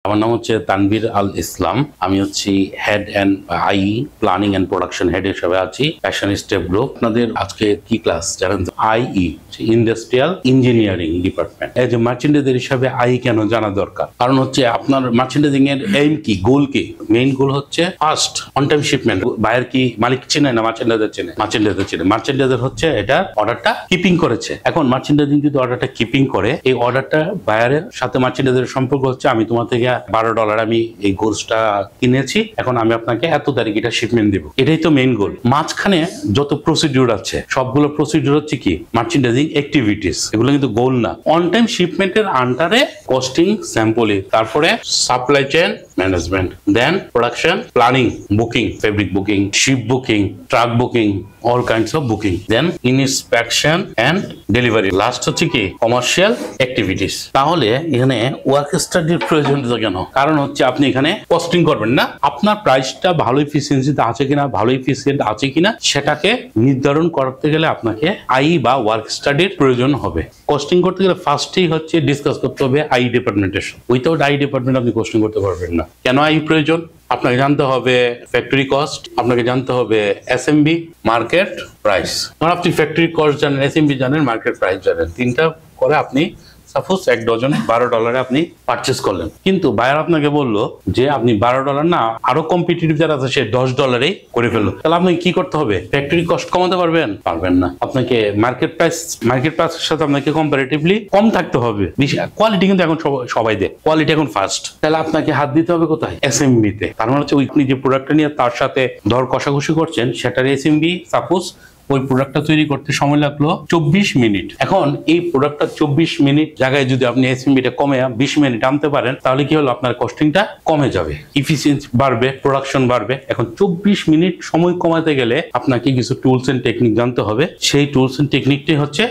আমার নাম হচ্ছে তানভীর আল ইসলাম। আমি হচ্ছি head and I planning and production head হিসেবে আছি প্যাশন স্টেপ গ্রুপ। আপনাদের আজকে কি ক্লাস জানেন? আইই ইন্ডাস্ট্রিয়াল ইঞ্জিনিয়ারিং ডিপার্টমেন্ট। এই যে মার্চেন্ডাইজার হিসাবে আই কেন জানা দরকার? কারণ হচ্ছে আপনার মার্চেন্ডাইজিং এর এইম কি, গোল কি? মেইন গোল হচ্ছে first on time shipment. Buyer কি মালিক চেনে না মার্চেন্ডাইজার চেনে? মার্চেন্ডাইজার চেনে। মার্চেন্ডাইজার হচ্ছে এটা অর্ডারটা কিপিং করেছে। এখন মার্চেন্ডাইজিং যদি অর্ডারটা কিপিং করে, এই অর্ডারটা বায়ারের সাথে মার্চেন্ডাইজারের সম্পর্ক হচ্ছে আমি তোমার থেকে $12 আমি এই গোলসটা কিনেছি, এখন আমি আপনাকে এত তারিখ এটা শিপমেন্ট দিব। এটাই তো মেইন গোল। মাঝখানে যত প্রসিডিউর আছে সবগুলো প্রসিডিউর হচ্ছে কি মার্চেন্ডাইজিং অ্যাক্টিভিটিস, এগুলো কিন্তু গোল না। অন টাইম শিপমেন্টের আন্ডারে কস্টিং, স্যাম্পলিং, তারপরে supply chain management, then production planning, booking, fabric booking, ship booking, truck booking, all kinds of booking, then inspection and delivery, last হচ্ছে কি কমার্শিয়াল অ্যাক্টিভিটিস। তাহলে এখানে ওয়ার্ক স্টাডির প্রয়োজন কেন? কারণ হচ্ছে আপনি এখানে কস্টিং করবেন না, আপনার প্রাইসটা ভালো এফিসিয়েন্সিতে আছে কিনা, ভালো এফিসিয়েন্ট আছে কিনা সেটাকে নির্ধারণ করতে গেলে আপনাকে আই বা ওয়ার্ক স্টাডির প্রয়োজন হবে। কস্টিং করতে গেলে ফার্স্টেই হচ্ছে ডিসকাস করতে হবে আই ডিপার্টমেন্টের সাথে। উইথাউট আই ডিপার্টমেন্ট আপনি কস্টিং করতে পারবেন না। কেন আই প্রয়োজন? আপনাকে জানতে হবে ফ্যাক্টরি কস্ট, আপনাকে জানতে হবে এসএমবি, মার্কেট প্রাইস। কারণ আপনি ফ্যাক্টরি কস্ট জানেন, এসএমবি জানেন, মার্কেট প্রাইস জানেন, তিনটা করে আপনি সাপোজ এক ডজন $12 আপনি পারচেস করলেন, কিন্তু বায়ার আপনাকে বললো যে আপনি $12 না, আরো কম্পিটিটিভ যারা আছে সে $10 করে ফেললো। তাহলে আপনাকে কি করতে হবে? ফ্যাক্টরি কস্ট কমাতে পারবেন? পারবেন না। আপনাকে মার্কেট প্রাইসের সাথে আপনাকে কম্পারেটিভলি কম থাকতে হবে। কোয়ালিটি কিন্তু এখন সবাই দেয়, কোয়ালিটি এখন ফার্স্ট। তাহলে আপনাকে হাত দিতে হবে কোথায়? এসএমবি তে। তার মানে হচ্ছে আপনি যে প্রোডাক্টটা নিয়ে তার সাথে দর কষাকষি করছেন সেটার এসএমবি সাপোজ ওই প্রোডাক্টটা তৈরি করতে সময় লাগলো 24 মিনিট। এখন এই প্রোডাক্টটা 24 মিনিট জায়গায় যদি আপনি এসএমবিটা কমে 20 মিনিট আনতে পারেন, তাহলে কি হলো? আপনার কস্টিংটা কমে যাবে, এফিসিয়েন্সি বাড়বে, প্রোডাকশন বাড়বে। এখন 24 মিনিট সময় কমাতে গেলে আপনাকে কিছু টুলস এন্ড টেকনিক জানতে হবে। সেই টুলস এন্ড টেকনিকটাই হচ্ছে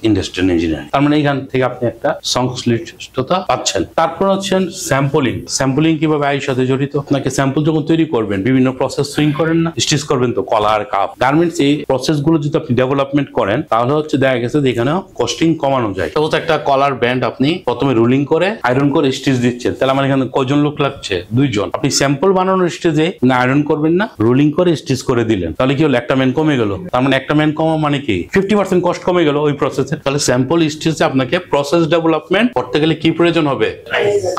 ইন্ডাস্ট্রিয়াল ইঞ্জিনিয়ারিং। তার মানে এখান থেকে আপনি একটা সংশ্লিষ্টতা পাচ্ছেন। তারপর হচ্ছেন স্যাম্পলিং। স্যাম্পলিং কিভাবে আইয়ের সাথে জড়িত? আপনাকে স্যাম্পল যখন তৈরি করবেন বিভিন্ন প্রসেস সুইং করেন না, স্টিচ করবেন তো, কলার, কাপ, গার্মেন্টস, এই প্রসেস গুলো যদি আপনি ডেভেলপমেন্ট করেন তাহলে হচ্ছে দেখা গেছে যে এখানে কস্টিং কমানো যায়। তো একটা কলার ব্যান্ড আপনি প্রথমে রুলিং করে আয়রন করে স্টিচ দিচ্ছেন, তাহলে আমার এখানে কয়জন লোক লাগছে? 2 জন। আপনি স্যাম্পল বানানোর স্টেজে না আয়রন করবেন না, রুলিং করে স্টিচ করে দিলেন, তাহলে কি হলো? একটা ম্যান কমে গেল। তার মানে একটা ম্যান কমা মানে কি 50% কস্ট কমে গেল ওই প্রসেসে। তাহলে স্যাম্পল স্টেজে আপনাকে প্রসেস ডেভেলপমেন্ট করতে গেলে কি প্রয়োজন হবে?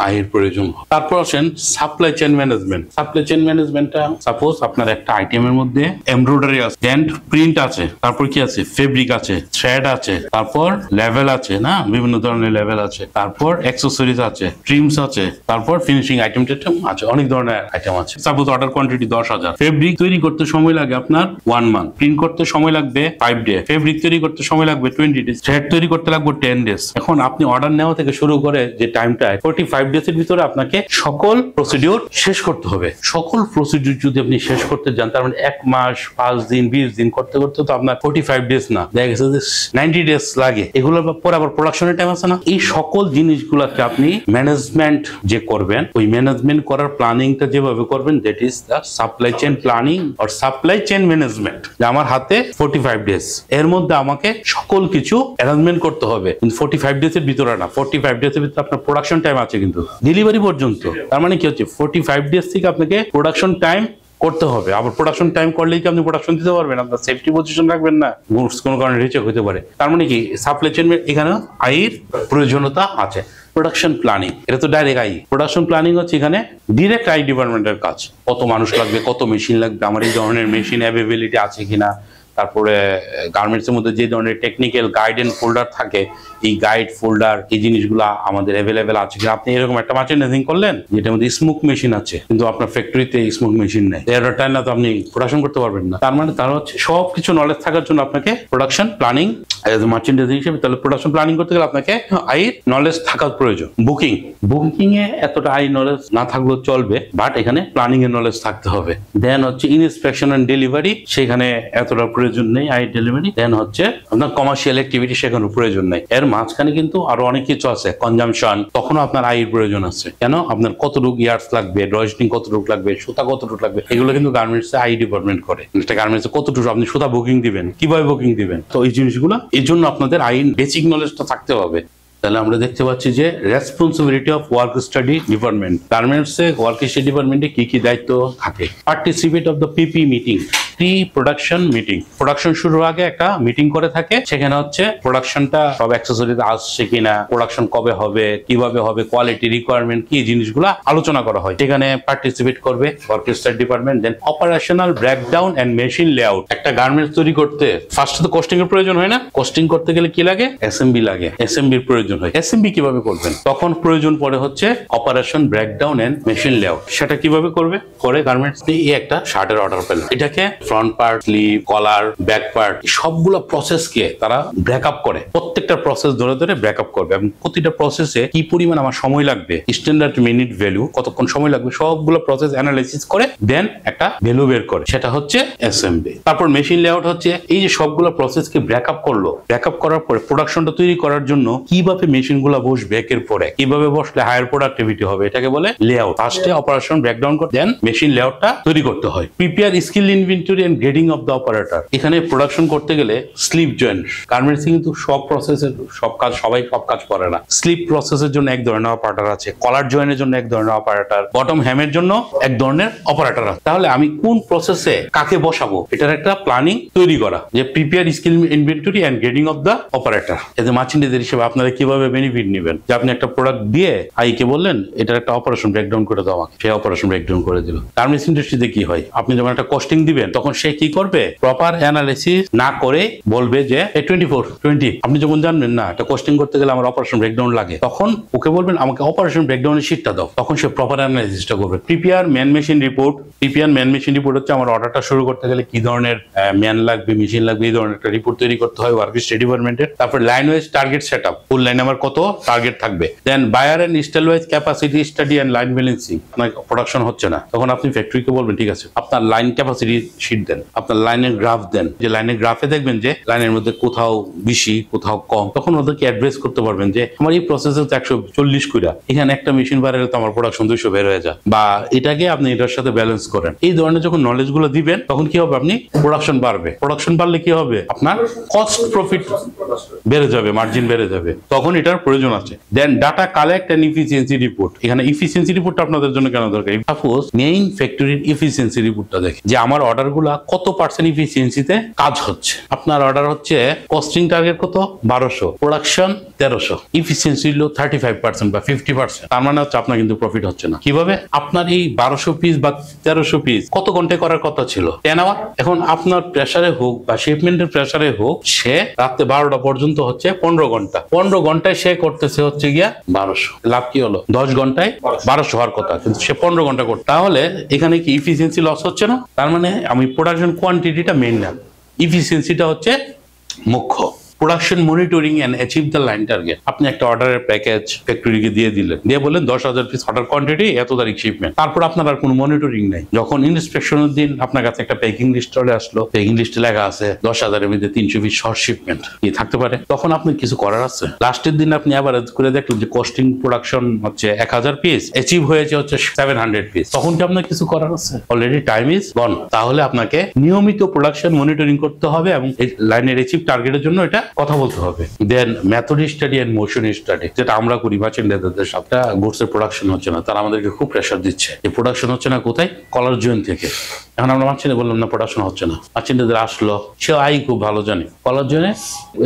আয়ের প্রয়োজন। তারপর আসেন supply chain management. Supply chain ম্যানেজমেন্টটা সাপোজ আপনার একটা আইটেমের মধ্যে এমব্রয়ডারি আছে, দেন প্রিন্ট আছে, তারপর কি আছে? ফেব্রিক আছে, থ্রেড আছে, তারপর লেভেল আছে না, বিভিন্ন ধরনের লেভেল আছে, তারপর অ্যাক্সেসরিজ আছে, ট্রিমস আছে, তারপর ফিনিশিং আইটেম আছে, অনেক ধরনের আইটেম আছে। Suppose order quantity 10,000। ফেব্রিক তৈরি করতে সময় লাগে আপনার 1 মান্থ, প্রিন্ট করতে সময় লাগবে 5 ডে, ফেব্রিক তৈরি করতে সময় লাগবে 20 ডেজ, থ্রেড তৈরি করতে লাগবে 10 ডেজ। এখন আপনি অর্ডার নেওয়া থেকে শুরু করে যে টাইমটা 45 ডেজ এর ভিতরে আপনাকে সকল প্রসিডিউর শেষ করতে হবে। সকল প্রসিডিউর যদি আপনি শেষ করতে যান, তার মানে 1 মাস 5 দিন 20 দিন করতে করতে তো আপনার 45 ডেজ না, দেখা গেছে যে 90 ডেজ লাগে। এগুলোর পরে আবার প্রোডাকশনের টাইম আছে না। এই সকল জিনিসগুলোকে আপনি ম্যানেজমেন্ট যে করবেন, ওই ম্যানেজমেন্ট করার প্ল্যানিংটা যেভাবে করবেন, that is the supply chain planning or supply chain management. যে আমার হাতে 45 ডেজ, এর মধ্যে আমাকে সকল কিছু অ্যারেঞ্জমেন্ট করতে হবে। কিন্তু 45 ডেজ এর ভিতরে না, 45 ডেজ এর ভিতরে আপনার প্রোডাকশন টাইম আছে কিন্তু ডেলিভারি পর্যন্ত। তার মানে কি হচ্ছে 45 ডেজ থেকে আপনাকে প্রোডাকশন টাইম করতে হবে। আবার প্রোডাকশন টাইম করলেই কি আপনি প্রোডাকশন দিতে পারবেন? আপনার সেফটি পজিশন রাখবেন না, গুডস কোনো কারণে রিচেক হতে পারে। তার মানে কি সাপ্লাই চেইন এখানে আইয়ের প্রয়োজনীয়তা আছে। প্রোডাকশন প্ল্যানিং, এটা তো ডাইরেক্ট আই। প্রোডাকশন প্ল্যানিং হচ্ছে এখানে ডিরেক্ট আই ডিপার্টমেন্টের কাজ। কত মানুষ লাগবে, কত মেশিন লাগবে, আমার এই ধরনের মেশিন অ্যাভেলেবিলিটি আছে কিনা, তারপরে গার্মেন্টসের মধ্যে যে ধরনের টেকনিক্যাল গাইড এন্ড ফোল্ডার থাকে, এই গাইড ফোল্ডার এই জিনিসগুলো আমাদের অ্যাভেলেবেল আছে কিনা। আপনি এরকম একটা মার্চেন্ডাইজিং করলেন যেটার মধ্যে স্মোক মেশিন আছে, কিন্তু আপনার ফ্যাক্টরিতে স্মোক মেশিন নেই, এর টাইম না তো আপনি প্রোডাকশন করতে পারবেন না। তার মানে তার হচ্ছে সবকিছু নলেজ থাকার জন্য আপনাকে production planning as a merchandising হিসেবে, তাহলে প্রোডাকশন প্ল্যানিং করতে গেলে আপনাকে আইয়ের নলেজ থাকার প্রয়োজন। বুকিং এ এতটা আই নলেজ না থাকলেও চলবে, বাট এখানে প্ল্যানিং এর নলেজ থাকতে হবে। দেন হচ্ছে ইনস্পেকশন এন্ড ডেলিভারি, সেখানে এতটা প্রয়োজন নেই আই ডেলিভারি। দেন হচ্ছে আপনার কমার্শিয়াল অ্যাক্টিভিটি, সেখানে প্রয়োজন নেই। এর মাঝখানে কিন্তু আরো অনেক কিছু আছে, কনজামশন, তখনও আপনার আয়ের প্রয়োজন আছে। কেন? আপনার কতটুকু ইয়ার্স লাগবে, ড্রয়িং কতটুকু লাগবে, সুতা কতটুকু লাগবে, এগুলো কিন্তু গার্মেন্টস আই ডিপার্টমেন্ট করে। একটা গার্মেন্টস কতটুকু আপনি সুতা বুকিং দিবেন, কিভাবে বুকিং দিবেন, তো এই জিনিসগুলো, এই জন্য আপনাদের আইন বেসিক নলেজটা থাকতে হবে। তাহলে আমরা দেখতে পাচ্ছি যে responsibility of work study department, গার্মেন্টসে ওয়ার্ক স্টাডি ডিপার্টমেন্টে কি কি দায়িত্ব থাকে। Participate of the PP meeting, pre production meeting, production শুরুর আগে একটা মিটিং করে থাকে, সেখানে হচ্ছে প্রোডাকশনটা সব অ্যাক্সেসরিজ আসছে কিনা, প্রোডাকশন কবে হবে, কিভাবে হবে, কোয়ালিটি রিকোয়ারমেন্ট কি, জিনিসগুলো আলোচনা করা হয়। সেখানে পার্টিসিপেট করবে work study department. Then operational breakdown and machine layout, একটা গার্মেন্টস তৈরি করতে ফার্স্ট তো কস্টিং এর প্রয়োজন হয় না, কস্টিং করতে গেলে কি লাগে, এসএমবি লাগে, এসএমবির প্রয়োজন হয়। এসএমবি কিভাবে করবেন, তখন প্রয়োজন পড়ে হচ্ছে operation breakdown and machine layout. সেটা কিভাবে করবে, করে গার্মেন্টস এই একটা শার্টের অর্ডার পেল, এটাকে ফ্রন্ট পার্ট, স্লিভ, কলার, ব্যাক পার্ট সবগুলো প্রসেসকে তারা ব্রেকআপ করে, প্রত্যেকটা প্রসেস ধরে ধরে ব্রেকআপ করবে এবং প্রতিটা প্রসেসে কি পরিমাণ আমার সময় লাগবে, স্ট্যান্ডার্ড মিনিট ভ্যালু কতক্ষণ সময় লাগবে, সবগুলো প্রসেস অ্যানালাইসিস করে দেন একটা ভ্যালু বের করে, সেটা হচ্ছে এসএমবি। তারপর মেশিন লেআউট হচ্ছে এই যে সবগুলো প্রসেসকে ব্রেকআপ করলো, ব্রেকআপ করার পরে প্রোডাকশনটা তৈরি করার জন্য কিভাবে মেশিনগুলো বসবে, একের পরে কিভাবে বসলে হায়ার প্রোডাক্টিভিটি হবে, এটাকে বলে লেআউট। ফার্স্টে অপারেশন ব্রেকডাউন করে দেন মেশিন লেআউটটা তৈরি করতে হয়। Prepare skill inventory and grading of the operator, এখানে প্রোডাকশন করতে গেলে স্লিপ জয়েন্ট, গার্মেন্টসে কিন্তু সব প্রসেসের সব কাজ সবাই সব কাজ করে না। স্লিপ প্রসেসের জন্য এক ধরনের অপারেটর আছে, কলার জয়েন্টের জন্য এক ধরনের অপারেটর, বটম হ্যামের জন্য এক ধরনের অপারেটর আছে। তাহলে আমি কোন প্রসেসে কাকে বসাবো এটার একটা প্ল্যানিং তৈরি করা, যে prepare skill inventory and grading of the operator. এতে মার্চেন্ডাইজার হিসেবে আপনারা কিভাবে বেনিফিট নেবেন, যে আপনি একটা প্রোডাক্ট দিয়ে আইকে বললেন এটার একটা অপারেশন ব্রেকডাউন করে দাও আমাকে, সেই অপারেশন ব্রেকডাউন করে দিল। গার্মেন্টস ইন্ডাস্ট্রিতে কি হয়, আপনি যখন একটা কস্টিং দিবেন তখন সে কি করবে, প্রপার অ্যানালাইসিস না করে বলবে যে 24-20, আপনি যখন জানবেন না এটা কস্টিং করতে গেলে আমার অপারেশন ব্রেকডাউন লাগে, তখন ওকে বলবেন আমাকে অপারেশন ব্রেকডাউনের শীটটা দাও, তখন সে প্রপার অ্যানালাইসিসটা করবে। Prepare man machine report, prepare man machine report হচ্ছে আমার অর্ডারটা শুরু করতে গেলে কি ধরনের ম্যান লাগবে, মেশিন লাগবে, এই ধরনের একটা রিপোর্ট তৈরি করতে হয় ওয়ার্ক স্টাডি ডিপার্টমেন্টের। তারপর line wise target setup, full লাইনে আমার কত টার্গেট থাকবে। Then buyer and style wise capacity study and line balancing, আপনার প্রোডাকশন হচ্ছে না, তখন আপনি ফ্যাক্টরিকে বলবেন ঠিক আছে আপনার লাইন ক্যাপাসিটি শিট দেন, আপনার লাইনের গ্রাফ দেন, যে লাইনের গ্রাফে দেখবেন যে লাইনের মধ্যে কোথাও বেশি কোথাও কম, তখন ওদেরকে অ্যাড্রেস করতে পারবেন যে আমার এই প্রসেসে তো 140 কইরা, এখানে একটা মেশিন বাড়ালে তো আমার প্রোডাকশন 200 বের হয়ে যায়, বা এটাকে আপনি এটার সাথে ব্যালেন্স করেন। এই ধরনের যখন নলেজ গুলো দিবেন তখন কি হবে, আপনি প্রোডাকশন বাড়বে, প্রোডাকশন বাড়লে কি হবে, আপনার কস্ট প্রফিট বেড়ে যাবে, মার্জিন বেড়ে যাবে, তখন এটার প্রয়োজন আছে। Then data collect and efficiency report, এখানে ইফিসিয়েন্সি রিপোর্টটা আপনাদের জন্য কেন দরকার, সাপোজ মেইন ফ্যাক্টরির ইফিসিয়েন্সি রিপোর্টটা দেখে যে আমার অর্ডার গুলা কত পার্সেন্ট ইফিসিয়েন্সিতে কাজ হচ্ছে। আপনার অর্ডার হচ্ছে কস্টিং টার্গেট কত 1200, প্রোডাকশন 1300, ইফিসিয়েন্সি হলো 35% বা 50%, তার মানে হচ্ছে আপনার কিন্তু প্রফিট হচ্ছে না। কিভাবে, আপনার এই 1200 পিস বা 1300 পিস কত ঘন্টায় করার কথা ছিল, 10 আওয়ার, এখন আপনার প্রেসারে হোক বা শিপমেন্টের প্রেসারে হোক, সে রাতে 12টা পর্যন্ত হচ্ছে 15 ঘন্টা, 15 ঘন্টায় সে করতেছে হচ্ছে গিয়া 1200, লাভ কি হলো, 10 ঘন্টায় 1200 হওয়ার কথা, কিন্তু সে 15 ঘন্টা করতে, তাহলে এখানে কি ইফিসিয়েন্সি লস হচ্ছে না? তার মানে আমি প্রোডাকশন কোয়ান্টিটিটা মেইন না, ইফিসিয়েন্সিটা হচ্ছে মুখ্য। Production monitoring and achieve the line target, আপনি একটা অর্ডারের প্যাকেজ ফ্যাক্টরিকে দিয়ে দিলেন, দিয়ে বললেন 10,000 পিস অর্ডার কোয়ান্টিটি, এত তারিখ শিপমেন্ট, তারপর আপনার আর কোনো মনিটরিং নাই। যখন ইন্সপেকশনের দিন আপনার কাছে একটা প্যাকিং লিস্ট চলে আসলো, প্যাকিং লিস্টে লেখা আছে 10,000-এর মধ্যে 300 পিস শর্ট শিপমেন্ট কি থাকতে পারে, তখন আপনি কিছু করার আছে। লাস্টের দিন আপনি অ্যাভারেজ করে দেখলেন যে কস্টিং প্রোডাকশন হচ্ছে 1000 পিস, অ্যাচিভ হয়েছে হচ্ছে 700 পিস, তখন কি আপনার কিছু করার আছে? অলরেডি টাইম ইজ গন। তাহলে আপনাকে নিয়মিত প্রোডাকশন মনিটরিং করতে হবে এবং লাইনের অ্যাচিভ টার্গেটের জন্য এটা কথা বলতে হবে। Then method study and motion study, যেটা আমরা করি মার্চেন্ডাইজারদের সাথে, গুডসের প্রোডাকশন হচ্ছে না, তারা আমাদেরকে খুব প্রেশার দিচ্ছে যে প্রোডাকশন হচ্ছে না কোথায়, কলার জয়েন্ট থেকে। এখন আমরা মার্চেন্ডে বললাম না প্রোডাকশন হচ্ছে না, মার্চেন্ডাইজার আসলো, সে আই খুব ভালো জানে কলার জয়েন্টে,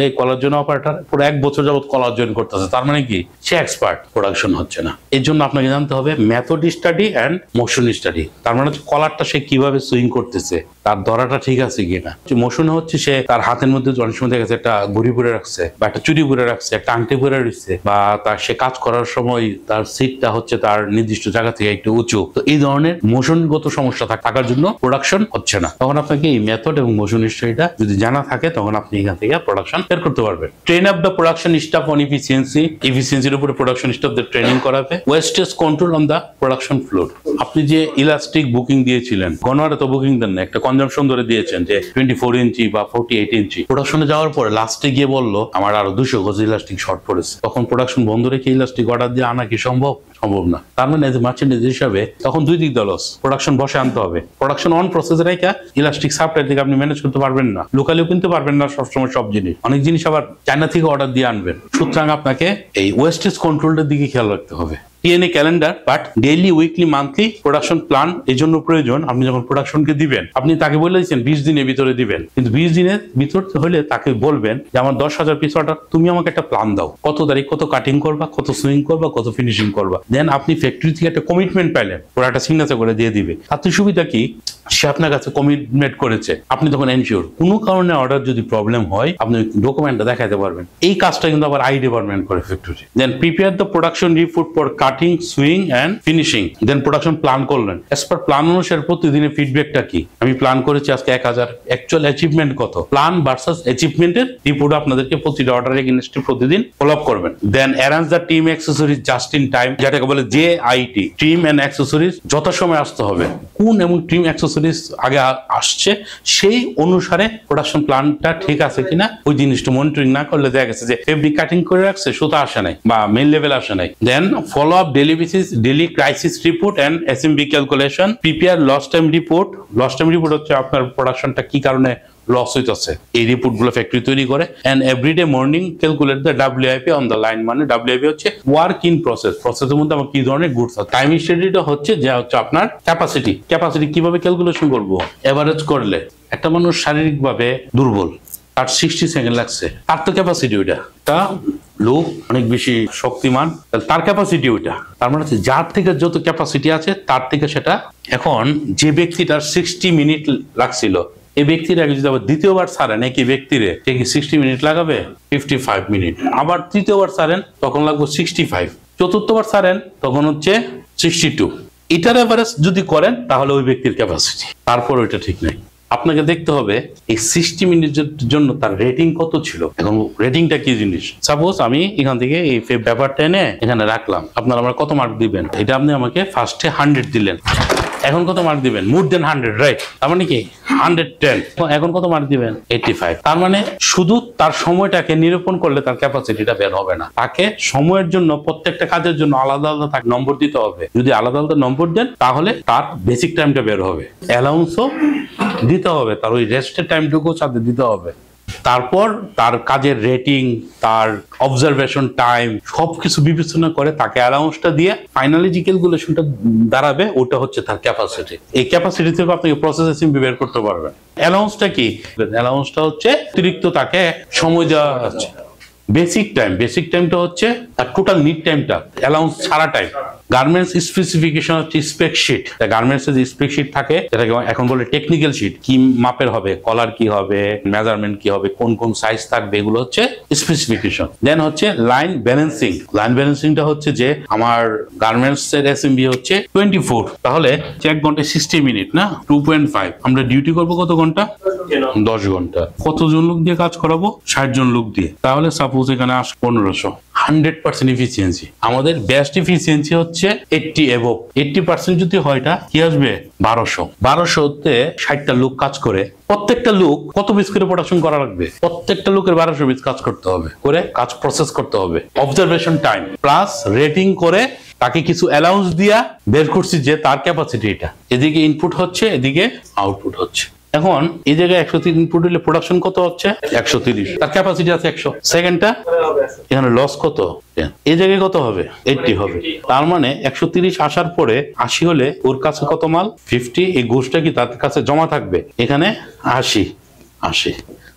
এই কলার জয়েন্ট অপারেটর পুরো 1 বছর যাবত কলার জয়েন্ট করতেছে, তার মানে কি সে এক্সপার্ট, প্রোডাকশন হচ্ছে না। এর জন্য আপনাকে জানতে হবে method study and motion study, তার মানে হচ্ছে কলারটা সে কিভাবে সুইং করতেছে, তার ধরাটা ঠিক আছে কিনা। মোশনে হচ্ছে সে তার হাতের মধ্যে অনেক সময় দেখা যাচ্ছে একটা ঘড়ি পরে রাখছে বা একটা চুরি পরে রাখছে, একটা আংটি পরে রাখছে, বা তার সে কাজ করার সময় তার সিটটা হচ্ছে তার নির্দিষ্ট জায়গা থেকে একটু উঁচু, তো এই ধরনের মোশনগত সমস্যা থাকার জন্য প্রোডাকশন হচ্ছে না। তখন আপনাকে এই মেথড এবং মোশন স্টাডিটা যদি জানা থাকে তখন আপনি এখান থেকে প্রোডাকশন বের করতে পারবেন। Train up the production staff on efficiency, ইফিসিয়েন্সির উপরে প্রোডাকশন স্টাফদের ট্রেনিং করাবে। Wastage control on the production floor, আপনি যে ইলাস্টিক বুকিং দিয়েছিলেন, গণহারে তো বুকিং দেন না, একটা কনজাম্পশন ধরে দিয়েছেন যে 24 ইঞ্চি বা 48 ইঞ্চি, প্রোডাকশনে যাওয়ার পরে লাস্টে গিয়ে বললো আমার আরো 200 গজ ইলাস্টিক শর্ট পড়েছে, তখন প্রোডাকশন বন্ধ রেখে ইলাস্টিক অর্ডার দিয়ে আনা কি সম্ভব? সম্ভব না। তার মানে মার্চেন্ডাইজ হিসাবে তখন দুই দিক দলস, প্রোডাকশন বসে আনতে হবে, প্রোডাকশন প্রোডাকশন অন প্রসেসে রেখে ইলাস্টিক সাপ্লাই থেকে আপনি ম্যানেজ করতে পারবেন না, লোকালিও কিনতে পারবেন না সবসময় সব জিনিস, অনেক জিনিস আবার চায়না থেকে অর্ডার দিয়ে আনবেন। সুতরাং আপনাকে এই ওয়েস্টেজ কন্ট্রোলের দিকে খেয়াল রাখতে হবে। TNA calendar but daily, weekly, monthly production plan এই জন্য প্রয়োজন। আপনি যখন প্রোডাকশনকে দিবেন, আপনি তাকে বলে দিচ্ছেন 20 দিনের ভিতরে দিবেন, কিন্তু 20 দিনের ভিতর হলে তাকে বলবেন যে আমার 10,000 পিস অর্ডার, তুমি আমাকে একটা প্ল্যান দাও, কত তারিখ কত কাটিং করবা, কত সুইং করবা, কত ফিনিশিং করবা। দেন আপনি ফ্যাক্টরি থেকে একটা কমিটমেন্ট পাইলেন, ওরা একটা সিগনেচার করে দিয়ে দিবে। তাতে সুবিধা কি, সে আপনার কাছে কমিটমেন্ট করেছে, আপনি তখন এনশিওর কোনো কারণে অর্ডার যদি প্রবলেম হয় আপনি ডকুমেন্টটা দেখাতে পারবেন। এই কাজটা কিন্তু আবার আই ডিপার্টমেন্ট করে factory. Then prepare the production report for cutting, sewing and finishing. Then production plan করলেন, এজ পার প্ল্যান অনুসারে প্রতিদিনের ফিডব্যাকটা কি, আমি প্ল্যান করেছি আজকে 1000, অ্যাকচুয়াল অ্যাচিভমেন্ট কত, প্ল্যান ভার্সাস অ্যাচিভমেন্টের রিপোর্ট আপনাদেরকে প্রতিটা অর্ডারের এগেইনস্টে প্রতিদিন ফলো আপ করবেন। Then arrange the team accessories just in time, যেটাকে বলে JIT, টিম এন্ড অ্যাক্সেসরিজ যথাসময়ে আসতে হবে। কোন এবং টিম অ্যাক্সেসরিজ আগে আসছে সেই অনুসারে প্রোডাকশন প্ল্যানটা ঠিক আছে কিনা ওই জিনিসটা মনিটরিং না করলে দেখা গেছে যে ফেব্রিক কাটিং করে রাখছে, সুতা আসে নাই বা মেইন লেভেল আসে নাই। Then follow up daily crisis report and SMB calculation, prepare loss time report. Loss time report হচ্ছে আপনার প্রোডাকশনটা কি কারণে লস হইতেছে, এই রিপোর্ট গুলো ফ্যাক্টরি তৈরি করে। And everyday morning calculate the WIP on the line, মানে WIP হচ্ছে ওয়ার্ক ইন প্রসেস, প্রসেসের মধ্যে আমার কি ধরনের গুডস আছে। টাইম স্টাডিটা হচ্ছে যে হচ্ছে আপনার ক্যাপাসিটি কিভাবে ক্যালকুলেশন করবো। এভারেজ করলে একটা মানুষ শারীরিকভাবে দুর্বল, তার 60 সেকেন্ড লাগছে, তার তো ক্যাপাসিটি ওইটা, তা লোক অনেক বেশি শক্তিমান, তার ক্যাপাসিটি ওইটা। তার মানে যার থেকে যত ক্যাপাসিটি আছে তার থেকে সেটা। এখন যে ব্যক্তিটার 60 মিনিট লাগছিল, এই ব্যক্তির আগে যদি আবার দ্বিতীয়বার ছাড়েন একই ব্যক্তিরে, সে কি 60 মিনিট লাগাবে? 55 মিনিট। আবার তৃতীয়বার ছাড়েন তখন লাগবে 65, চতুর্থবার ছাড়েন তখন হচ্ছে 62। এটার এভারেজ যদি করেন তাহলে ওই ব্যক্তির ক্যাপাসিটি, তারপর ওইটা ঠিক নাই। আপনাকে দেখতে হবে এই 60 মিনিটের জন্য তার রেটিং কত ছিল। এখন রেটিংটা কি জিনিস, সাপোজ আমি এখান থেকে এই ব্যাপারটা এনে এখানে রাখলাম, আপনারা আমার কত মার্ক দিবেন? এটা আপনি আমাকে ফার্স্টে 100 দিলেন, এখন কত মার্ক দিবেন? মোর দেন 100, রাইট? তার মানে কি 110। এখন কত মার্ক দিবেন? 85। তার মানে শুধু তার সময়টাকে নিরূপণ করলে তার ক্যাপাসিটিটা বের হবে না। তাকে সময়ের জন্য, প্রত্যেকটা কাজের জন্য আলাদা আলাদা তাকে নম্বর দিতে হবে। যদি আলাদা আলাদা নম্বর দেন তাহলে তার বেসিক টাইমটা বের হবে, অ্যালাউন্সও দিতে হবে, তার ওই রেস্টের টাইমটুকু সাথে দিতে হবে। তারপর তার কাজের রেটিং, তার অবজারভেশন টাইম সবকিছু বিবেচনা করে তাকে অ্যালাউন্সটা দিয়ে ফাইনালি যে ক্যালকুলেশনটা দাঁড়াবে ওটা হচ্ছে তার ক্যাপাসিটি। এই ক্যাপাসিটি থেকে আপনি প্রসেস এসএমবি বের করতে পারবেন। অ্যালাউন্সটা কি? অ্যালাউন্সটা হচ্ছে অতিরিক্ত তাকে সময় দেওয়া আছে। বেসিক টাইমটা হচ্ছে তার টোটাল নিড টাইমটা, অ্যালাউন্স ছাড়া টাইম। গার্মেন্টস স্পেসিফিকেশন হচ্ছে স্পেক শিট। গার্মেন্টসের যে স্পেক শিট থাকে যেটাকে এখন বলে টেকনিক্যাল শিট, কি মাপের হবে, কলার কি হবে, মেজারমেন্ট কি হবে, কোন কোন সাইজ থাকবে, এগুলো হচ্ছে স্পেসিফিকেশন। দেন হচ্ছে লাইন ব্যালেন্সিং। লাইন ব্যালেন্সিংটা হচ্ছে যে আমার গার্মেন্টস এর এসএমবি হচ্ছে 24, তাহলে 1 ঘন্টায় 60 মিনিট না, 2.5। আমরা ডিউটি করবো কত ঘন্টা? 10 ঘন্টা। কতজন লোক দিয়ে কাজ করাবো? 60 জন লোক দিয়ে। তাহলে সাপোজ এখানে 1500, 100% এফিসিয়েন্সি। আমাদের বেস্ট এফিসিয়েন্সি হচ্ছে 80 এবভ। 80% যদি হয় এটা কি আসবে? 1200তে 60টা লোক কাজ করে, প্রত্যেকটা লোক কত পিস করে প্রোডাকশন করা লাগবে? প্রত্যেকটা লোকের 1200 পিস কাজ করতে হবে, করে কাজ প্রসেস করতে হবে। অবজারভেশন টাইম প্লাস রেটিং করে তাকে কিছু অ্যালাউন্স দিয়া বের করছি যে তার ক্যাপাসিটি এটা। এদিকে ইনপুট হচ্ছে, এদিকে আউটপুট হচ্ছে। এখন এই জায়গায় 103 ইনপুট হলে প্রোডাকশন কত হচ্ছে? 130। তার ক্যাপাসিটি আছে 100। সেকেন্ডটা এখানে লস কত? এই জায়গায় কত হবে? 80 হবে। তার মানে 130 আসার পরে 80 হলে ওর কাছে কত মাল? 50। এই ঘুষটা কি তার কাছে জমা থাকবে? এখানে 80।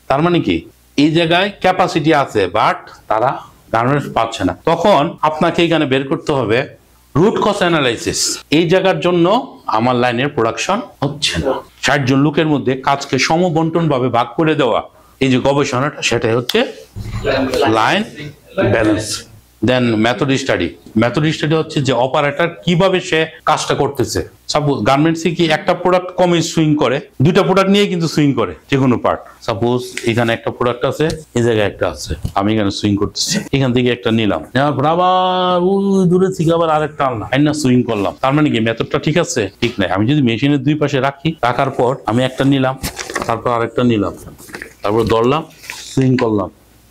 তার মানে কি এই জায়গায় ক্যাপাসিটি আছে বাট তারা গার্মেন্টস পাচ্ছে না। তখন আপনাকে এখানে বের করতে হবে রুট কজ অ্যানালাইসিস। এই জায়গার জন্য আমার লাইনের প্রোডাকশন হচ্ছে না। 60 জন লোকের মধ্যে কাজকে সমবন্টন ভাবে ভাগ করে দেওয়া, এই যে গবেষণাটা, সেটাই হচ্ছে লাইন ব্যালেন্স। দেন মেথড স্টাডি হচ্ছে যে অপারেটর কিভাবে সে কাজটা করতেছে। সাপোজ গার্মেন্টসে কি একটা প্রোডাক্ট কমে সুইং করে, দুইটা প্রোডাক্ট নিয়ে কিন্তু সুইং করে যে কোনো পার্ট। সাপোজ এখানে একটা প্রোডাক্ট আছে, এই জায়গায় একটা আছে, আমি এখানে সুইং করতেছি, এখান থেকে একটা নিলাম, আবার দূরে থেকে আবার আরেকটা আনলাম, না সুইং করলাম। তার মানে কি মেথডটা ঠিক আছে? ঠিক নাই। আমি যদি মেশিনের দুই পাশে রাখার পর আমি একটা নিলাম, তারপর আরেকটা নিলাম, তারপর ধরলাম, সুইং করলাম,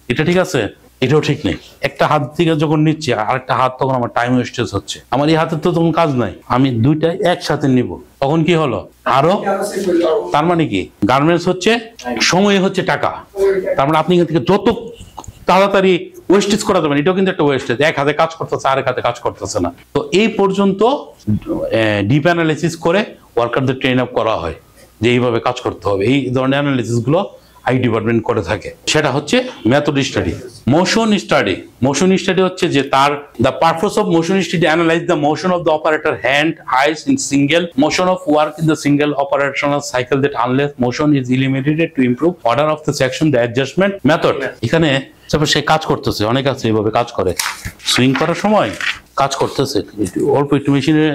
এটা ঠিক আছে? এটাও ঠিক নেই। একটা হাত থেকে যখন নিচ্ছি আরেকটা হাত, তখন আমার টাইম ওয়েস্টেজ হচ্ছে। আমার এই হাতের তো তখন কাজ নাই, আমি দুইটাই একসাথে নিব, তখন কি হলো আরো। তার মানে কি গার্মেন্টস হচ্ছে সময় হচ্ছে টাকা। তার মানে আপনি এখান থেকে যত তাড়াতাড়ি ওয়েস্টেজ করা যাবেন, এটাও কিন্তু একটা ওয়েস্টেজ। এক হাতে কাজ করতেছে, আরেক হাতে কাজ করতেছে না। তো এই পর্যন্ত ডিপ অ্যানালিসিস করে ওয়ার্কারদের ট্রেন আপ করা হয় যে এইভাবে কাজ করতে হবে। এই ধরনের অ্যানালিসিস গুলো আই ডিপার্টমেন্ট করে থাকে। সেটা হচ্ছে method study. Motion study, motion study হচ্ছে যে তার the purpose of motion study analyse the motion of the operator hand eyes in single motion of work in the single operational cycle that unless motion is eliminated to improve order of the section the adjustment method. এখানে সে কাজ করতেছে, অনেক আছে এইভাবে কাজ করে, swing করার সময় কাজ করতেছে, অল্প একটু মেশিনে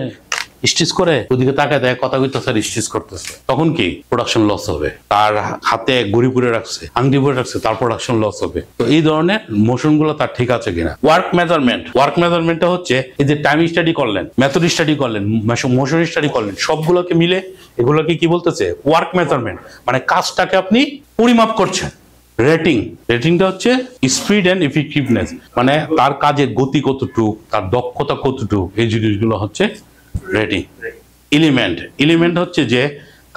স্টিচ করে ওদিকে তাকায় দেয়, কথা কইতেছে আর স্টিচ করতেছে, তখন কি প্রোডাকশন লস হবে। তার হাতে গড়ি পুরে রাখছে, আংটি পরে রাখছে, তার প্রোডাকশন লস হবে। তো এই ধরনের মোশন গুলো তার ঠিক আছে কিনা। ওয়ার্ক মেজারমেন্ট, ওয়ার্ক মেজারমেন্টটা হচ্ছে এই যে টাইম স্টাডি করলেন, মেথড স্টাডি করলেন, মোশন স্টাডি করলেন, সবগুলোকে মিলে এগুলোকে কি বলতেছে ওয়ার্ক মেজারমেন্ট। মানে কাজটাকে আপনি পরিমাপ করছেন। রেটিং, রেটিংটা হচ্ছে স্পিড এন্ড ইফেক্টিভনেস, মানে তার কাজের গতি কতটুকু, তার দক্ষতা কতটুকু, এই জিনিসগুলো হচ্ছে রেটিং। এলিমেন্ট, এলিমেন্ট হচ্ছে যে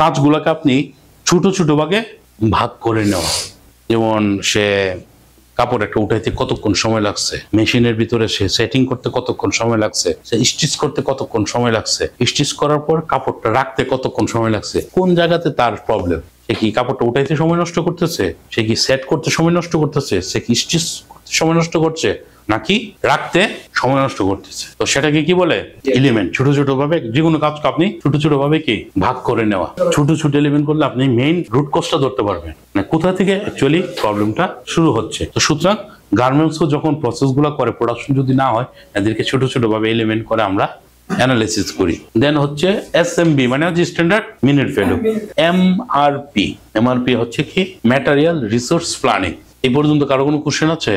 কাজগুলোকে আপনি ছোট ছোট ভাগে ভাগ করে নেওয়া। যেমন সে কাপড় একটা উঠাইতে কতক্ষণ সময় লাগছে, মেশিনের ভিতরে সে সেটিং করতে কতক্ষণ সময় লাগছে, সে স্টিচ করতে কতক্ষণ সময় লাগছে, স্টিচ করার পর কাপড়টা রাখতে কতক্ষণ সময় লাগছে, কোন জায়গাতে তার প্রবলেম, সে কি কাপড়টা উঠাইতে সময় নষ্ট করতেছে, সে কি সেট করতে সময় নষ্ট করতেছে, সে কি স্টিচ করতে সময় নষ্ট করছে, নাকি রাখতে সময় নষ্ট করতেছে। তো সেটাকে কি বলে এলিমেন্ট। ছোট ছোট ভাবে যে কোনো কাজকে আপনি ছোট ছোট ভাবে কি ভাগ করে নেওয়া। ছোট ছোট এলিমেন্ট করলে আপনি মেইন রুট কজটা ধরতে পারবেন, মানে কোথা থেকে অ্যাকচুয়ালি প্রবলেমটা শুরু হচ্ছে। তো সুতরাং গার্মেন্টসও যখন প্রসেস গুলো করে, প্রোডাকশন যদি না হয়, এদেরকে ছোট ছোট ভাবে এলিমেন্ট করে আমরা অ্যানালাইসিস করি। দেন হচ্ছে এসএমবি, মানে হচ্ছে standard minute value. MRP, MRP হচ্ছে কি ম্যাটেরিয়াল রিসোর্স প্ল্যানিং। এই পর্যন্ত কারো কোনো কোশ্চেন আছে?